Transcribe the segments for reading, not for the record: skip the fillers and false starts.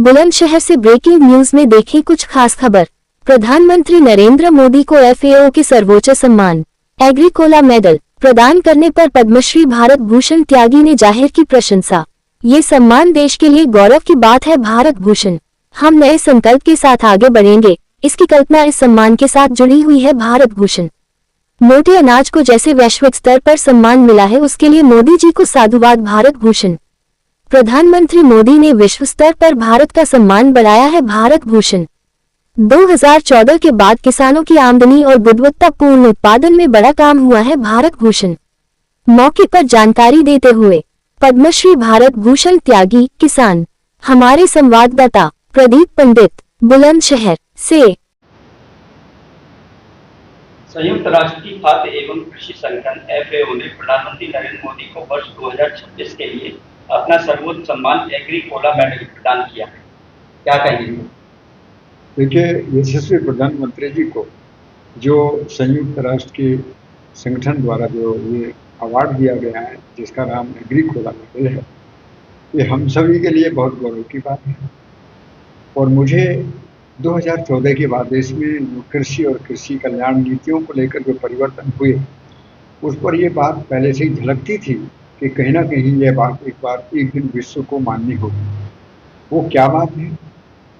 बुलंदशहर से breaking news में देखी कुछ खास खबर। प्रधानमंत्री नरेंद्र मोदी को एफएओ के सर्वोच्च सम्मान एग्रीकोला मेडल प्रदान करने पर पद्मश्री भारत भूषण त्यागी ने जाहिर की प्रशंसा। ये सम्मान देश के लिए गौरव की बात है। भारत भूषण, हम नए संकल्प के साथ आगे बढ़ेंगे, इसकी कल्पना इस सम्मान के साथ जुड़ी हुई है। भारत भूषण मोटे अनाज को जैसे वैश्विक स्तर पर सम्मान मिला है, उसके लिए मोदी जी को साधुवाद। भारत भूषण, प्रधानमंत्री मोदी ने विश्व स्तर पर भारत का सम्मान बढ़ाया है। भारत भूषण 2014 के बाद किसानों की आमदनी और गुणवत्तापूर्ण उत्पादन में बड़ा काम हुआ है। भारत भूषण मौके पर जानकारी देते हुए पद्मश्री भारत भूषण त्यागी किसान, हमारे संवाददाता प्रदीप पंडित बुलंदशहर से। संयुक्त राष्ट्र की खाद्य एवं कृषि संगठन एफएओ ने प्रधानमंत्री नरेंद्र मोदी को वर्ष 2026 के लिए अपना सर्वोच्च सम्मान एग्रीकोला मेडल प्रदान किया है। क्या कहेंगे? देखिए, यशस्वी प्रधानमंत्री जी को जो संयुक्त राष्ट्र के संगठन द्वारा जो ये अवार्ड दिया गया है, जिसका नाम एग्रीकोला मेडल है, ये हम सभी के लिए बहुत गौरव की बात है। और मुझे 2014 के बाद देश में कृषि और कृषि कल्याण नीतियों को लेकर जो परिवर्तन हुए, उस पर ये बात पहले से ही झलकती थी कि कहीं ना कहीं ये बात एक दिन विश्व को माननी होगी। वो क्या बात है?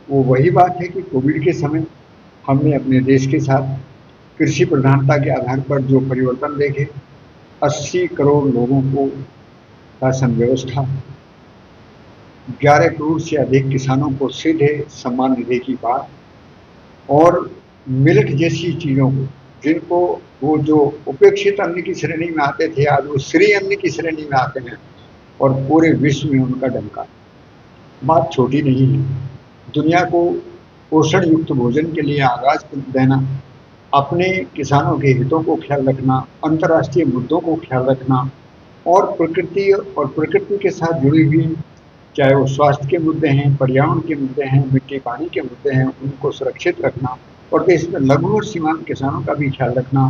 वो वही बात है कि कोविड के समय हमने अपने देश के साथ कृषि प्रधानता के आधार पर जो परिवर्तन देखे, 80 करोड़ लोगों को राशन व्यवस्था, 11 करोड़ से अधिक किसानों को सीधे सम्मान निधि की बात, और मिलेट जैसी चीज़ों को, जिनको वो जो उपेक्षित अन्न की श्रेणी में आते थे, आज वो श्री अन्न की श्रेणी में आते हैं और पूरे विश्व में उनका डंका। बात छोटी नहीं है। दुनिया को पोषण युक्त भोजन के लिए आगाज देना, अपने किसानों के हितों को ख्याल रखना, अंतर्राष्ट्रीय मुद्दों को ख्याल रखना, और प्रकृति के साथ जुड़ी हुई, चाहे वो स्वास्थ्य के मुद्दे हैं, पर्यावरण के मुद्दे हैं, मिट्टी पानी के मुद्दे हैं, उनको सुरक्षित रखना, और देश में लघु और सीमांत किसानों का भी ख्याल रखना,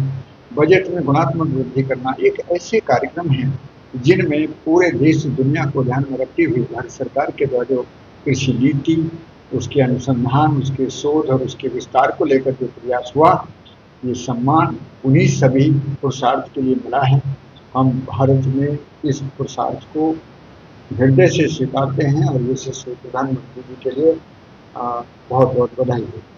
बजट में गुणात्मक वृद्धि करना, एक ऐसे कार्यक्रम हैं जिनमें पूरे देश दुनिया को ध्यान में रखते हुए भारत सरकार के द्वारा जो कृषि नीति, उसके अनुसंधान, उसके शोध और उसके विस्तार को लेकर जो प्रयास हुआ, ये सम्मान उन्हीं सभी पुरुषार्थ के लिए मिला है। हम भारत में इस पुरुषार्थ को हृदय से स्वीकारते हैं और यशस्वी प्रधानमंत्री जी के लिए बहुत बहुत बधाई है।